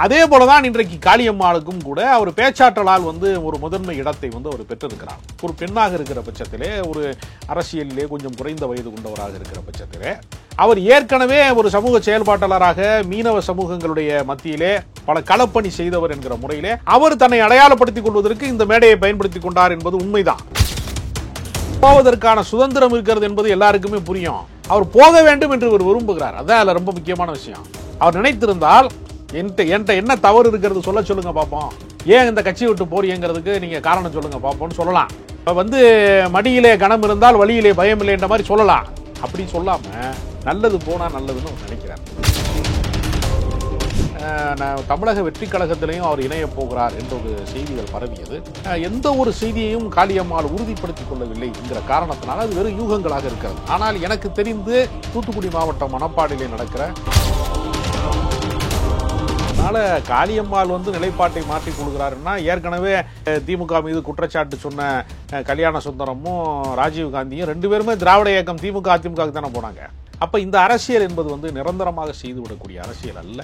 அதே போலதான் இன்றைக்கு காளியம்மாளுக்கும் கூட அவர் பேச்சாற்றலால் ஒரு முதன்மை இடத்தை அவர் பெற்றிருக்கிறார். ஒரு பெண்ணாக இருக்கிற பட்சத்திலே, ஒரு அரசியலிலே கொஞ்சம் குறைந்த வயது கொண்டவராக இருக்கிற பட்சத்திலே, அவர் ஏற்கனவே ஒரு சமூக செயல்பாட்டாளராக மீனவ சமூகங்களுடைய மத்தியிலே பல களப்பணி செய்தவர் என்கிற முறையிலே அவர் தன்னை அடையாளப்படுத்திக் கொள்வதற்கு இந்த மேடையை பயன்படுத்திக் கொண்டார் என்பது உண்மைதான். போவதற்கான சுதந்திரம் இருக்கிறது என்பது எல்லாருக்குமே புரியும். அவர் போக வேண்டும் என்று அவர் விரும்புகிறார். அதான் அதுல ரொம்ப முக்கியமான விஷயம். அவர் நினைத்திருந்தால் என்கிட்ட என்ன தவறு இருக்கிறது சொல்லுங்க பாப்போம், ஏன் இந்த கட்சி விட்டு போறீங்கிறதுக்கு நீங்க காரணம் சொல்லுங்க பாப்போம்னு சொல்லலாம். மடியிலே கணம் இருந்தால் வழியிலே பயம் இல்லை என்ற மாதிரி சொல்லலாம். அப்படி சொல்லாம நல்லது போனா நல்லதுன்னு நினைக்கிறார். தமிழக வெற்றி கழகத்திலையும் அவர் இணைய போகிறார் என்ற ஒரு செய்திகள் பரவியது. எந்த ஒரு செய்தியையும் காளியம்மாள் உறுதிப்படுத்திக் கொள்ளவில்லை என்கிற காரணத்தினால் அது வெறும் யூகங்களாக இருக்கிறது. ஆனால் எனக்கு தெரிந்து தூத்துக்குடி மாவட்டம் மணப்பாடியிலே நடக்கிற காளியம்மாள் நிலைப்பாட்டை மாற்றிக் கொள்கிறாருன்னா, ஏற்கனவே திமுக மீது குற்றச்சாட்டு சொன்ன கல்யாண சுந்தரமும் ராஜீவ் காந்தியும் ரெண்டு பேருமே திராவிட இயக்கம் திமுக அதிமுக தானே போனாங்க. அப்ப இந்த அரசியல் என்பது நிரந்தரமாக செய்துவிடக்கூடிய அரசியல் அல்ல.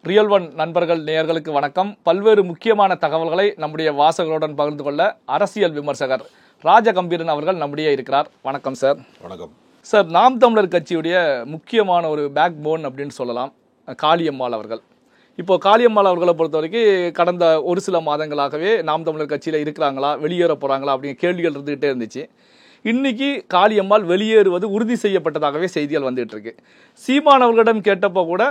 ரியல் ஒன் நண்பர்கள் நேயர்களுக்கு வணக்கம். பல்வேறு முக்கியமான தகவல்களை நம்முடைய வாசகர்களுடன் பகிர்ந்து கொள்ள அரசியல் விமர்சகர் ராஜகம்பீரன் அவர்கள் நம்முடைய இருக்கிறார். வணக்கம் சார். வணக்கம் சார். நாம் தமிழர் கட்சியுடைய முக்கியமான ஒரு பேக் போன் அப்படின்னு சொல்லலாம் காளியம்மாள் அவர்கள். இப்போ காளியம்மாள் அவர்களை பொறுத்த வரைக்கும் கடந்த ஒரு சில மாதங்களாகவே நாம் தமிழர் கட்சியில் இருக்கிறாங்களா, வெளியேற போகிறாங்களா அப்படிங்கிற கேள்விகள் இருந்துகிட்டே இருந்துச்சு. இன்னைக்கு காளியம்மாள் வெளியேறுவது உறுதி செய்யப்பட்டதாகவே செய்திகள் வந்துட்டு இருக்கு. சீமான் அவர்களிடம் கேட்டப்போ கூட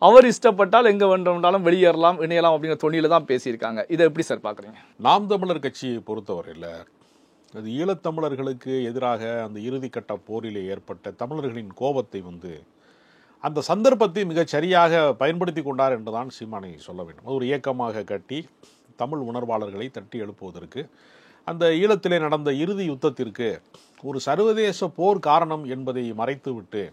அவர் இஷ்டப்பட்டால் எங்க வேண்டாலும் வெளியேறலாம், இணையலாம் அப்படிங்கிற தொனியில தான் பேசியிருக்காங்க. இதை எப்படி சார் பாக்குறீங்க? நாம் தமிழர் கட்சியை பொறுத்தவரையில் அது ஈழத்தமிழர்களுக்கு எதிராக அந்த இறுதிக்கட்ட போரிலே ஏற்பட்ட தமிழர்களின் கோபத்தை அந்த சந்தர்ப்பத்தை மிகச் சரியாக பயன்படுத்தி கொண்டார் என்றுதான் சீமானை சொல்ல வேண்டும். அது ஒரு இயக்கமாக கட்டி தமிழ் உணர்வாளர்களை தட்டி எழுப்புவதற்கு, அந்த ஈழத்திலே நடந்த இறுதி யுத்தத்திற்கு ஒரு சர்வதேச போர் காரணம் என்பதை மறைத்துவிட்டு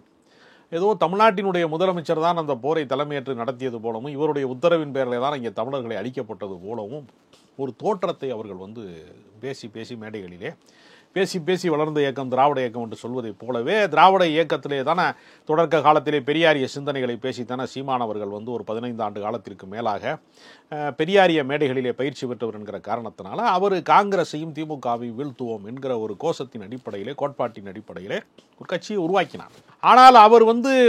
ஏதோ தமிழ்நாட்டினுடைய முதலமைச்சர் தான் அந்த போரை தலைமையேற்று நடத்தியது போலவும், இவருடைய உத்தரவின் பேரில் தான் இங்கே தமிழர்களை அழிக்கப்பட்டது போலவும் ஒரு தோற்றத்தை அவர்கள் பேசி பேசி மேடைகளிலே பேசி வளர்ந்த இயக்கம் திராவிட இயக்கம் என்று சொல்வதைப் போலவே, திராவிட இயக்கத்திலே தானே தொடக்க காலத்திலே பெரியாரிய சிந்தனைகளை பேசித்தானே சீமானவர்கள் ஒரு 15 ஆண்டு காலத்திற்கு மேலாக பெரியாரிய மேடைகளிலே பயிற்சி பெற்றவர் என்கிற காரணத்தினால அவர் காங்கிரஸையும் திமுகவை வீழ்த்துவோம் என்கிற ஒரு கோஷத்தின் அடிப்படையிலே, கோட்பாட்டின் அடிப்படையிலே ஒரு கட்சியை உருவாக்கினார். ஆனால் அவர்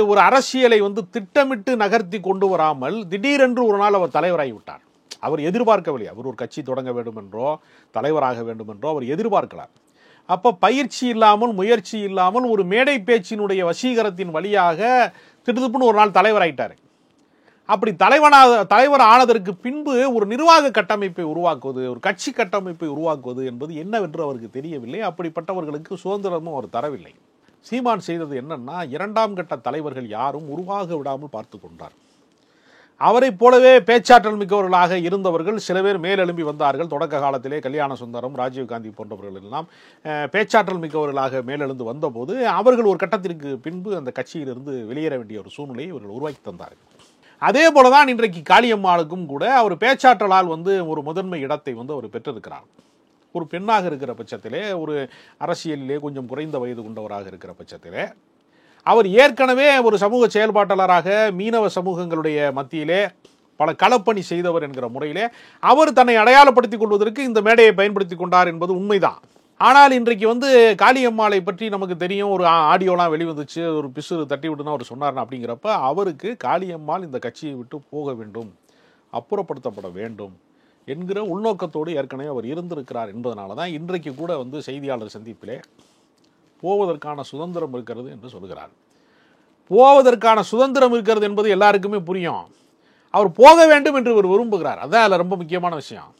ஒரு அரசியலை திட்டமிட்டு நகர்த்தி கொண்டு வராமல் திடீரென்று ஒரு நாள் அவர் தலைவராகிவிட்டார். அவர் எதிர்பார்க்கவில்லை. அவர் ஒரு கட்சி தொடங்க வேண்டும் என்றோ தலைவராக வேண்டும் என்றோ அவர் எதிர்பார்க்கலாம். அப்ப பயிற்சி இல்லாமல், முயற்சி இல்லாமல் ஒரு மேடை பேச்சினுடைய வசீகரத்தின் வழியாக திடுதுப்புன்னு ஒரு நாள் தலைவராயிட்டார். அப்படி தலைவர் ஆனதற்கு பின்பு ஒரு நிர்வாக கட்டமைப்பை உருவாக்குவது, ஒரு கட்சி கட்டமைப்பை உருவாக்குவது என்பது என்னவென்று அவருக்கு தெரியவில்லை. அப்படிப்பட்டவர்களுக்கு சுதந்திரமும் அவர் தரவில்லை. சீமான் செய்தது என்னன்னா, 2ஆம் கட்ட தலைவர்கள் யாரும் உருவாக விடாமல் பார்த்து கொண்டார். அவரை போலவே பேச்சாற்றல் மிக்கவர்களாக இருந்தவர்கள் சில பேர் மேலெழும்பி வந்தார்கள். தொடக்க காலத்திலே கல்யாண சுந்தரம், ராஜீவ் காந்தி போன்றவர்கள் எல்லாம் பேச்சாற்றல் மிக்கவர்களாக மேலெழுந்து வந்தபோது அவர்கள் ஒரு கட்டத்திற்கு பின்பு அந்த கட்சியிலிருந்து வெளியேற வேண்டிய ஒரு சூழ்நிலையை இவர்கள் உருவாக்கி தந்தார்கள். அதே போலதான் இன்றைக்கு காளியம்மாளுக்கும் கூட அவர் பேச்சாற்றலால் ஒரு முதன்மை இடத்தை அவர் பெற்றிருக்கிறார். ஒரு பெண்ணாக இருக்கிற பட்சத்திலே, ஒரு அரசியலிலே கொஞ்சம் குறைந்த வயது கொண்டவராக இருக்கிற பட்சத்திலே, அவர் ஏற்கனவே ஒரு சமூக செயல்பாட்டாளராக மீனவ சமூகங்களுடைய மத்தியிலே பல களப்பணி செய்தவர் என்கிற முறையிலே அவர் தன்னை அடையாளப்படுத்திக் கொள்வதற்கு இந்த மேடையை பயன்படுத்தி கொண்டார் என்பது உண்மைதான். ஆனால் இன்றைக்கு காளியம்மாளை பற்றி நமக்கு தெரியும். ஒரு ஆடியோலாம் வெளிவந்துச்சு, ஒரு பிசுறு தட்டி விட்டுனா அவர் சொன்னார்னா, அப்படிங்கிறப்ப அவருக்கு காளியம்மாள் இந்த கட்சியை விட்டு போக வேண்டும், அப்புறப்படுத்தப்பட வேண்டும் என்கிற உள்நோக்கத்தோடு ஏற்கனவே அவர் இருந்திருக்கிறார் என்பதனால தான் இன்றைக்கு கூட செய்தியாளர் சந்திப்பிலே போவதற்கான சுதந்திரம் இருக்கிறது என்று சொல்கிறார். போவதற்கான சுதந்திரம் இருக்கிறது என்பது எல்லாருக்குமே புரியும். அவர் போக வேண்டும் என்று அவர் விரும்புகிறார். அதான் அதுல ரொம்ப முக்கியமான விஷயம்.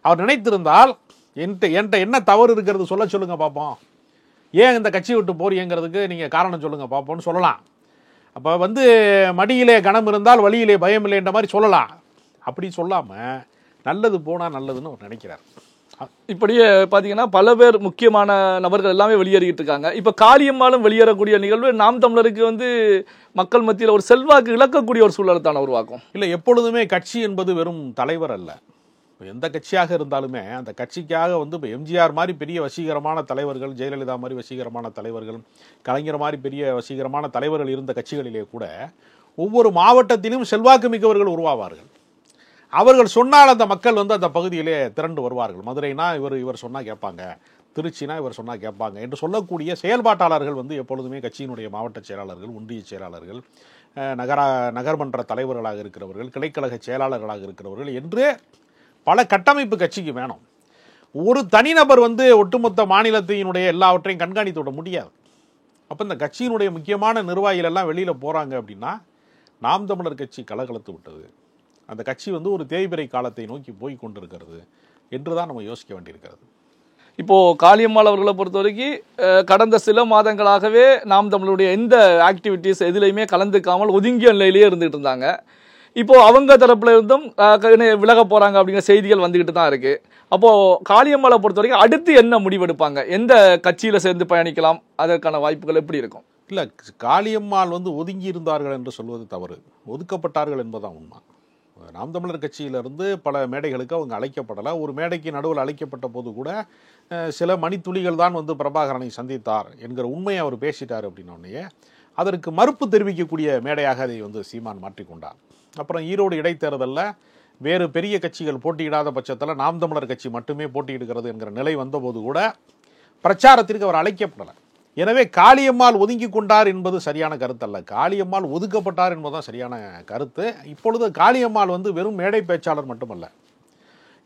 அவர் நினைத்திருந்தால் என்கிட்ட என்ன தவறு இருக்கிறது சொல்லுங்க பாப்போம், ஏன் இந்த கட்சி விட்டு போறீங்கிறதுக்கு நீங்க காரணம் சொல்லுங்க பாப்போம்னு சொல்லலாம். அப்ப மடியிலே கணம் இருந்தால் வழியிலே பயம் இல்லை என்ற மாதிரி சொல்லலாம். அப்படி சொல்லாம நல்லது போனா நல்லதுன்னு அவர் நினைக்கிறார். இப்படியே பாத்தீங்கன்னா பல பேர் முக்கியமான நபர்கள் எல்லாமே வெளியேறிட்டு இருக்காங்க. இப்ப காளியம்மாளும் வெளியேறக்கூடிய நிகழ்வு நாம் தமிழருக்கு மக்கள் மத்தியில் ஒரு செல்வாக்கு இழக்கக்கூடிய ஒரு சூழலை தானே உருவாக்கும். இல்ல, எப்பொழுதுமே கட்சி என்பது வெறும் தலைவர் அல்ல. எந்த கட்சியாக இருந்தாலுமே அந்த கட்சிக்காக வந்து இப்போ எம்ஜிஆர் மாதிரி பெரிய வசீகரமான தலைவர்கள், ஜெயலலிதா மாதிரி வசீகரமான தலைவர்கள், கலைஞர் மாதிரி பெரிய வசீகரமான தலைவர்கள் இருந்த கட்சிகளிலே கூட ஒவ்வொரு மாவட்டத்திலும் செல்வாக்கு மிக்கவர்கள் உருவாவார்கள். அவர்கள் சொன்னால் அந்த மக்கள் வந்து அந்த பகுதியிலே திரண்டு வருவார்கள். மதுரைனா இவர் சொன்னால் கேட்பாங்க, திருச்சினா இவர் சொன்னால் கேட்பாங்க என்று சொல்லக்கூடிய செயல்பாட்டாளர்கள் வந்து எப்பொழுதுமே கட்சியினுடைய மாவட்ட செயலாளர்கள், ஒன்றிய செயலாளர்கள், நகர்மன்ற தலைவர்களாக இருக்கிறவர்கள், கிளைக்கழக செயலாளர்களாக இருக்கிறவர்கள் என்று பல கட்டமைப்பு கட்சிக்கு வேணும். ஒரு தனிநபர் வந்து ஒட்டுமொத்த மாநிலத்தினுடைய எல்லாவற்றையும் கண்காணித்து விட முடியாது. அப்போ இந்த கட்சியினுடைய முக்கியமான நிர்வாகிகள் எல்லாம் வெளியில் போகிறாங்க அப்படின்னா நாம் தமிழர் கட்சி கலகலத்து விட்டது, அந்த கட்சி வந்து ஒரு தேய்பிறை காலத்தை நோக்கி போய் கொண்டிருக்கிறது என்று தான் நம்ம யோசிக்க வேண்டியிருக்கிறது. இப்போ காளியம்மாள் அவர்களை பொறுத்த வரைக்கும் கடந்த சில மாதங்களாகவே நாம் தமிழுடைய எந்த ஆக்டிவிட்டிஸ் எதுலையுமே கலந்துக்காமல் ஒதுங்கிய நிலையிலேயே இருந்துகிட்டு இருந்தாங்க. இப்போ அவங்க தரப்புல இருந்தும் விலக போறாங்க அப்படிங்கிற செய்திகள் வந்துகிட்டு தான் இருக்கு. அப்போ காளியம்மாளை பொறுத்த வரைக்கும் அடுத்து என்ன முடிவெடுப்பாங்க, எந்த கட்சியில சேர்ந்து பயணிக்கலாம், அதற்கான வாய்ப்புகள் எப்படி இருக்கும்? இல்லை, காளியம்மாள் வந்து ஒதுங்கி இருந்தார்கள் என்று சொல்வது தவறு, ஒதுக்கப்பட்டார்கள் என்பதுதான் உண்மை. நாம் தமிழர் கட்சியிலிருந்து பல மேடைகளுக்கு அவங்க அழைக்கப்படலை. ஒரு மேடைக்கு நடுவில் அழைக்கப்பட்ட போது கூட சில மணித்துளிகள் தான் வந்து பிரபாகரனை சந்தித்தார் என்கிற உண்மையை அவர் பேசிட்டார் அப்படின்னோடனே அதற்கு மறுப்பு தெரிவிக்கக்கூடிய மேடையாக அதை வந்து சீமான் மாற்றிக்கொண்டார். அப்புறம் ஈரோடு இடைத்தேர்தலில் வேறு பெரிய கட்சிகள் போட்டியிடாத பட்சத்தில் நாம் தமிழர் கட்சி மட்டுமே போட்டியிடுகிறது என்கிற நிலை வந்தபோது கூட பிரச்சாரத்திற்கு அவர் அழைக்கப்படலை. எனவே காளியம்மாள் ஒதுங்கி கொண்டார் என்பது சரியான கருத்து அல்ல, காளியம்மாள் ஒதுக்கப்பட்டார் என்பதுதான் சரியான கருத்து. இப்பொழுது காளியம்மாள் வந்து வெறும் மேடை பேச்சாளர் மட்டுமல்ல,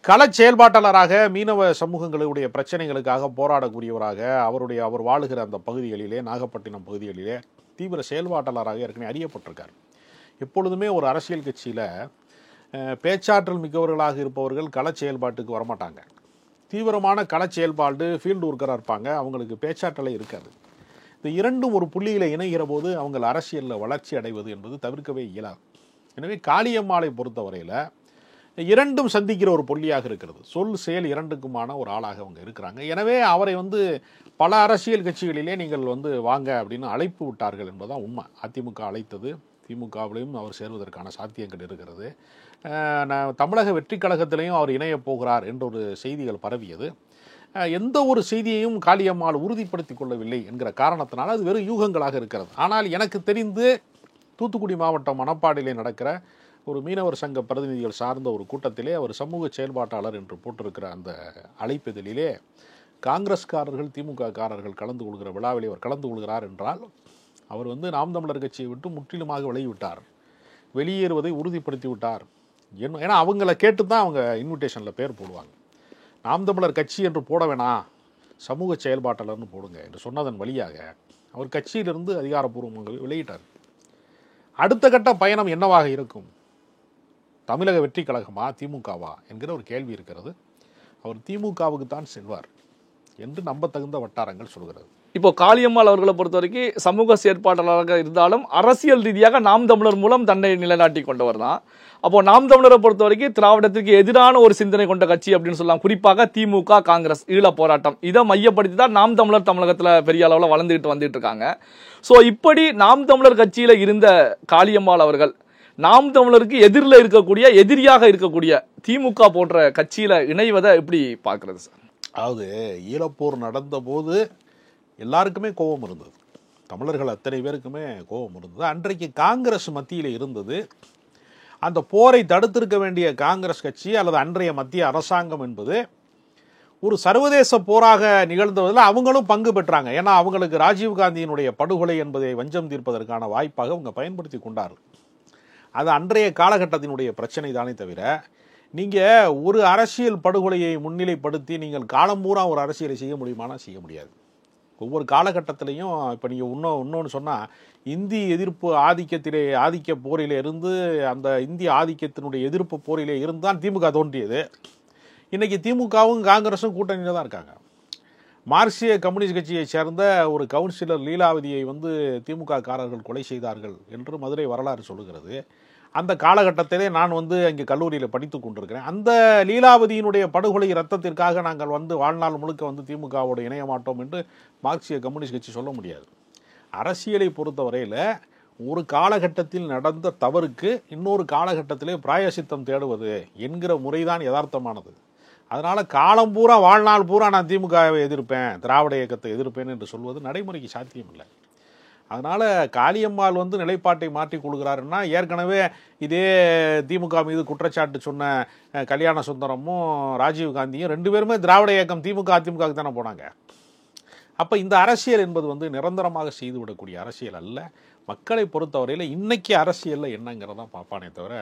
கள செயல்பாட்டாளராக மீனவ சமூகங்களுடைய பிரச்சனைகளுக்காக போராடக்கூடியவராக அவர் வாழுகிற அந்த பகுதிகளிலே, நாகப்பட்டினம் பகுதிகளிலே தீவிர செயல்பாட்டாளராக ஏற்கனவே அறியப்பட்டிருக்கார். எப்பொழுதுமே ஒரு அரசியல் கட்சியில் பேச்சாற்றல் மிக்கவர்களாக இருப்பவர்கள் கள செயல்பாட்டுக்கு வரமாட்டாங்க. தீவிரமான கள செயல்பாடு ஃபீல்டு ஒர்க்கராக இருப்பாங்க, அவங்களுக்கு பேச்சாற்றலே இருக்காது. இந்த இரண்டும் ஒரு புள்ளியில் இணைகிற போது அவங்க அரசியலில் வளர்ச்சி அடைவது என்பது தவிர்க்கவே இயலாது. எனவே காளியம்மாளை பொறுத்தவரையில் இரண்டும் சந்திக்கிற ஒரு புள்ளியாக இருக்கிறது, சொல் செயல் இரண்டுக்குமான ஒரு ஆளாக அவங்க இருக்கிறாங்க. எனவே அவரை வந்து பல அரசியல் கட்சிகளிலே நீங்கள் வந்து வாங்க அப்படின்னு அழைப்பு விட்டார்கள் என்பதுதான் உண்மை. அதிமுக அழைத்தது, திமுகவிலையும் அவர் சேர்வதற்கான சாத்தியங்கள் இருக்கிறது. தமிழக வெற்றி கழகத்திலையும் அவர் இணையப் போகிறார் என்ற ஒரு செய்திகள் பரவியது. எந்த ஒரு செய்தியையும் காளியம்மாள் உறுதிப்படுத்தி கொள்ளவில்லை என்கிற காரணத்தினால அது வெறும் யூகங்களாக இருக்கிறது. ஆனால் எனக்கு தெரிந்து தூத்துக்குடி மாவட்டம் மணப்பாடியிலே நடக்கிற ஒரு மீனவர் சங்க பிரதிநிதிகள் சார்ந்த ஒரு கூட்டத்திலே அவர் சமூக செயல்பாட்டாளர் என்று போட்டிருக்கிற அந்த அழைப்பிதழிலே காங்கிரஸ்காரர்கள், திமுக காரர்கள் கலந்து கொள்கிற விழாவிலே அவர் கலந்து கொள்கிறார் என்றால் அவர் வந்து நாம் தமிழர் கட்சியை விட்டு முற்றிலுமாக விலகிவிட்டார், வெளியேறுவதை உறுதிப்படுத்தி விட்டார். ஏன்னா அவங்கள கேட்டு தான் அவங்க இன்விடேஷனில் பேர் போடுவாங்க. நாம் தமிழர் கட்சி என்று போட வேணாம், சமூக செயல்பாட்டாளர்னு போடுங்க என்று சொன்னதன் வழியாக அவர் கட்சியிலிருந்து அதிகாரப்பூர்வமாக விலகிட்டார். அடுத்த கட்ட பயணம் என்னவாக இருக்கும்? தமிழக வெற்றி கழகமா திமுகவா என்கிற ஒரு கேள்வி இருக்கிறது. அவர் திமுகவுக்கு தான் செல்வார் என்று நம்பத்தகுந்த வட்டாரங்கள் சொல்கிறது. இப்போ காளியம்மாள் அவர்களை பொறுத்த வரைக்கும் சமூக செயற்பாட்டாளராக இருந்தாலும் அரசியல் ரீதியாக நாம் தமிழர் மூலம் தன்னை நிலைநாட்டி கொண்டவர் தான். அப்போ நாம் தமிழரை பொறுத்த வரைக்கும் திராவிடத்திற்கு எதிரான ஒரு சிந்தனை கொண்ட கட்சி அப்படின்னு சொல்லலாம். குறிப்பாக திமுக, காங்கிரஸ், ஈழ போராட்டம் இதை மையப்படுத்தி தான் நாம் தமிழர் தமிழகத்தில் பெரிய அளவில் வளர்ந்துட்டு வந்துட்டு இருக்காங்க. ஸோ இப்படி நாம் தமிழர் கட்சியில இருந்த காளியம்மாள் அவர்கள் நாம் தமிழருக்கு எதிரில் இருக்கக்கூடிய, எதிரியாக இருக்கக்கூடிய திமுக போன்ற கட்சியில இணைவதை எப்படி பார்க்கறது சார்? அதாவது ஈழப்போர் நடந்த போது எல்லாருக்குமே கோபம் இருந்தது, தமிழர்கள் அத்தனை பேருக்குமே கோபம் இருந்தது. அன்றைக்கு காங்கிரஸ் மத்தியில் இருந்தது. அந்த போரை தடுத்திருக்க வேண்டிய காங்கிரஸ் கட்சி அல்லது அன்றைய மத்திய அரசாங்கம் என்பது ஒரு சர்வதேச போராக நிகழ்ந்ததில் அவங்களும் பங்கு பெற்றாங்க. ஏன்னா அவங்களுக்கு ராஜீவ்காந்தியினுடைய படுகொலை என்பதை வஞ்சம் தீர்ப்பதற்கான வாய்ப்பாக அவங்க பயன்படுத்தி கொண்டார்கள். அது அன்றைய காலகட்டத்தினுடைய பிரச்சனை தானே தவிர, நீங்கள் ஒரு அரசியல் படுகொலையை முன்னிலைப்படுத்தி நீங்கள் காலம் பூரா ஒரு அரசியலை செய்ய முடியுமானா செய்ய முடியாது. ஒவ்வொரு காலகட்டத்திலையும் இப்போ நீங்கள் இன்னொன்று சொன்னால், இந்தி எதிர்ப்பு ஆதிக்க போரிலே இருந்து, அந்த இந்திய ஆதிக்கத்தினுடைய எதிர்ப்பு போரிலே இருந்து தான் திமுக தோன்றியது. இன்றைக்கி திமுகவும் காங்கிரஸும் கூட்டணியில் தான் இருக்காங்க. மார்க்சிய கம்யூனிஸ்ட் கட்சியை சேர்ந்த ஒரு கவுன்சிலர் லீலாவதியை வந்து திமுக காரர்கள் கொலை செய்தார்கள் என்று மதுரை வரலாறு சொல்லுகிறது. அந்த காலகட்டத்திலே நான் வந்து அங்கே கல்லூரியில் படித்து கொண்டிருக்கிறேன். அந்த லீலாவதியினுடைய படுகொலை ரத்தத்திற்காக நாங்கள் வந்து வாழ்நாள் முழுக்க வந்து திமுகவோடு இணைய மாட்டோம் என்று மார்க்சிய கம்யூனிஸ்ட் கட்சி சொல்ல முடியாது. அரசியலை பொறுத்தவரையில் ஒரு காலகட்டத்தில் நடந்த தவறுக்கு இன்னொரு காலகட்டத்திலே பிராயசித்தம் தேடுவது என்கிற முறைதான் யதார்த்தமானது. அதனால காலம் பூரா வாழ்நாள் பூரா நான் திமுகவை எதிர்ப்பேன், திராவிட இயக்கத்தை எதிர்ப்பேன் என்று சொல்வது நடைமுறைக்கு சாத்தியம் இல்லை. அதனால காளியம்மாள் நிலைப்பாட்டை மாற்றிக் கொள்கிறாருன்னா, ஏற்கனவே இதே திமுக மீது குற்றச்சாட்டு சொன்ன கல்யாண சுந்தரமும் ராஜீவ் காந்தியும் 2 பேருமே திராவிட இயக்கம் திமுக அதிமுகவுக்கு தானே போனாங்க. அப்போ இந்த அரசியல் என்பது நிரந்தரமாக செய்துவிடக்கூடிய அரசியல் அல்ல. மக்களை பொறுத்தவரையில் இன்னைக்கு அரசியலில் என்னங்கிறதான் பார்ப்பானே தவிர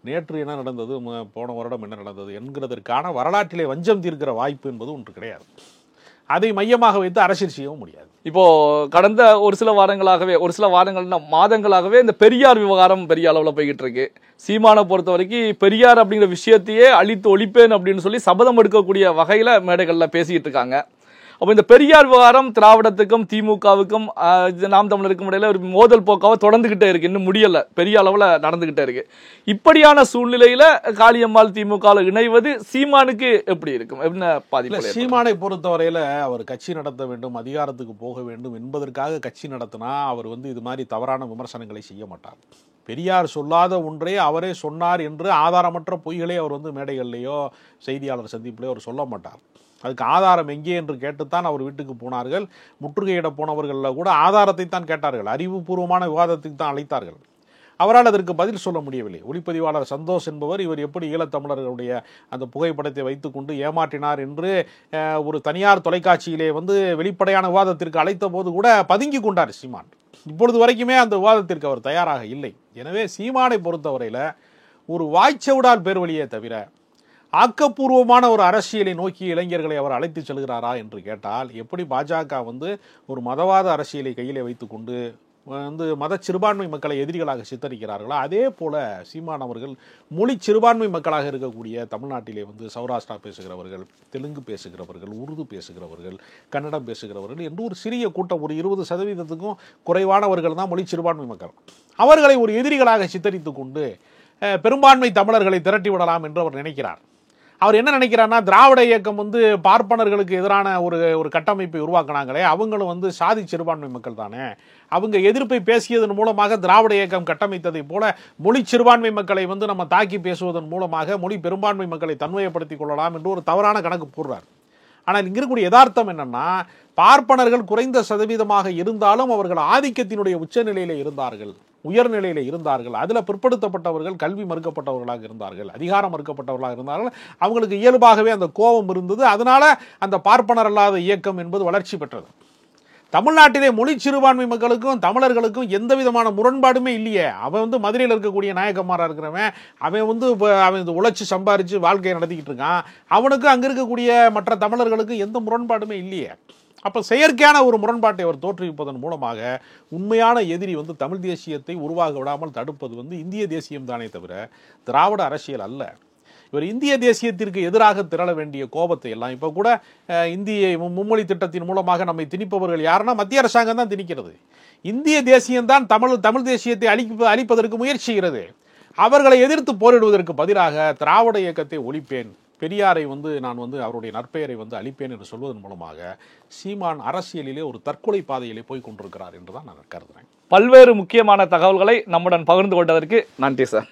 நேற்று என்ன நடந்தது, போன வருடம் என்ன நடந்தது என்கிறதற்கான வரலாற்றிலே வஞ்சம் தீர்க்கிற வாய்ப்பு என்பது ஒன்று கிடையாது. அதை மையமாக வைத்து அரசியல் செய்யவும் முடியாது. இப்போ கடந்த ஒரு சில மாதங்களாகவே இந்த பெரியார் விவகாரம் பெரிய அளவில் போய்கிட்டு இருக்கு. சீமானை பொறுத்த வரைக்கும் பெரியார் அப்படிங்கிற விஷயத்தையே அழித்து ஒழிப்பேன் அப்படின்னு சொல்லி சபதம் எடுக்கக்கூடிய வகையில் மேடைகளில் பேசிக்கிட்டு இருக்காங்க. அப்போ இந்த பெரியார் விவகாரம் திராவிடத்துக்கும் திமுகவுக்கும் நாம் தமிழருக்கும் இடையில ஒரு மோதல் போக்காக தொடர்ந்துகிட்டே இருக்கு, இன்னும் முடியல, பெரிய அளவில் நடந்துகிட்டே இருக்கு. இப்படியான சூழ்நிலையில காளியம்மாள் திமுகவில் இணைவது சீமானுக்கு எப்படி இருக்கும், என்ன பாதிப்பு? சீமானை பொறுத்தவரையில அவர் கட்சி நடத்த வேண்டும், அதிகாரத்துக்கு போக வேண்டும் என்பதற்காக கட்சி நடத்தினா அவர் இது மாதிரி தவறான விமர்சனங்களை செய்ய மாட்டார். பெரியார் சொல்லாத ஒன்றே அவரே சொன்னார் என்று ஆதாரமற்ற பொய்களே அவர் மேடைகள்லையோ செய்தியாளர் சந்திப்பிலையோ அவர் சொல்ல மாட்டார். அதுக்கு ஆதாரம் எங்கே என்று கேட்டுத்தான் அவர் வீட்டுக்கு போனார்கள். முற்றுகையிட போனவர்களில் கூட ஆதாரத்தை தான் கேட்டார்கள், அறிவுபூர்வமான விவாதத்துக்கு தான் அழைத்தார்கள். அவரால் அதற்கு பதில் சொல்ல முடியவில்லை. ஒளிப்பதிவாளர் சந்தோஷ் என்பவர் இவர் எப்படி ஈழத்தமிழர்களுடைய அந்த புகைப்படத்தை வைத்துக்கொண்டு ஏமாற்றினார் என்று ஒரு தனியார் தொலைக்காட்சியிலே வெளிப்படையான விவாதத்திற்கு அழைத்த போது கூட பதுங்கி கொண்டார் சீமான். இப்பொழுது வரைக்குமே அந்த விவாதத்திற்கு அவர் தயாராக இல்லை. எனவே சீமானை பொறுத்தவரையில் ஒரு வாய்ச்சவுடால் பேர் வழியே தவிர ஆக்கப்பூர்வமான ஒரு அரசியலை நோக்கி இளைஞர்களை அவர் அழைத்து செல்கிறாரா என்று கேட்டால், எப்படி பாஜக ஒரு மதவாத அரசியலை கையிலே வைத்துக்கொண்டு மத சிறுபான்மை மக்களை எதிரிகளாக சித்தரிக்கிறார்களோ அதே போல சீமான் அவர்கள் மொழி சிறுபான்மை மக்களாக இருக்கக்கூடிய தமிழ்நாட்டிலே சௌராஷ்டிரா பேசுகிறவர்கள், தெலுங்கு பேசுகிறவர்கள், உருது பேசுகிறவர்கள், கன்னடம் பேசுகிறவர்கள் என்று ஒரு சிறிய கூட்டம், ஒரு 20% குறைவானவர்கள் தான் மொழி சிறுபான்மை மக்கள். அவர்களை ஒரு எதிரிகளாக சித்தரித்து கொண்டு பெரும்பான்மை தமிழர்களை திரட்டி விடலாம் என்று அவர் நினைக்கிறார். அவர் என்ன நினைக்கிறார்னா, திராவிட இயக்கம் பார்ப்பனர்களுக்கு எதிரான ஒரு கட்டமைப்பை உருவாக்கினாங்களே, அவங்களும் சாதி சிறுபான்மை மக்கள் தானே, அவங்க எதிர்ப்பை பேசியதன் மூலமாக திராவிட இயக்கம் கட்டமைத்ததை போல மொழி சிறுபான்மை மக்களை நம்ம தாக்கி பேசுவதன் மூலமாக மொழி பெரும்பான்மை மக்களை தன்மையப்படுத்திக் கொள்ளலாம் என்று ஒரு தவறான கணக்கு போடுறார். ஆனால் இங்க இருக்கக்கூடிய யதார்த்தம் என்னன்னா, பார்ப்பனர்கள் குறைந்த சதவீதமாக இருந்தாலும் அவர்கள் ஆதிக்கத்தினுடைய உச்சநிலையில இருந்தார்கள், உயர்நிலையில இருந்தார்கள். அதுல பிற்படுத்தப்பட்டவர்கள், கல்வி மறுக்கப்பட்டவர்களாக இருந்தார்கள், அதிகாரம் மறுக்கப்பட்டவர்களாக இருந்தார்கள். அவங்களுக்கு இயல்பாகவே அந்த கோபம் இருந்தது. அதனால அந்த பார்ப்பனர் அல்லாத இயக்கம் என்பது வளர்ச்சி பெற்றது. தமிழ்நாட்டிலே மொழி சிறுபான்மை மக்களுக்கும் தமிழர்களுக்கும் எந்த விதமான முரண்பாடுமே இல்லையே. அவன் மதுரையில் இருக்கக்கூடிய நாயக்கமாரா இருக்கிறவன், அவன் உழைச்சி சம்பாரிச்சு வாழ்க்கையை நடத்திக்கிட்டு இருக்கான். அவனுக்கும் அங்க இருக்கக்கூடிய மற்ற தமிழர்களுக்கும் எந்த முரண்பாடுமே இல்லையே. அப்ப செயற்கையான ஒரு முரண்பாட்டை அவர் தோற்றுவிப்பதன் மூலமாக உண்மையான எதிரி தமிழ் தேசியத்தை உருவாக விடாமல் தடுப்பது இந்திய தேசியம் தானே தவிர திராவிட அரசியல் அல்ல. இவர் இந்திய தேசியத்திற்கு எதிராக திரள வேண்டிய கோபத்தை எல்லாம் இப்ப கூட இந்திய மும்மொழி திட்டத்தின் மூலமாக நம்மை திணிப்பவர்கள் யாருன்னா மத்திய அரசாங்கம் தான் திணிக்கிறது. இந்திய தேசியம்தான் தமிழ் தேசியத்தை அழிப்பதற்கு முயற்சி செய்கிறது. அவர்களை எதிர்த்து போரிடுவதற்கு பதிலாக திராவிட இயக்கத்தை ஒழிப்பேன், பெரியாரை நான் அவருடைய நற்பெயரை அழிப்பேன் என்று சொல்வதன் மூலமாக சீமான் அரசியலிலே ஒரு தற்கொலை பாதையிலே போய் கொண்டிருக்கிறார் என்றுதான் நான் கருதுறேன். பல்வேறு முக்கியமான தகவல்களை நம்முடன் பகிர்ந்து கொண்டதற்கு நன்றி சார்.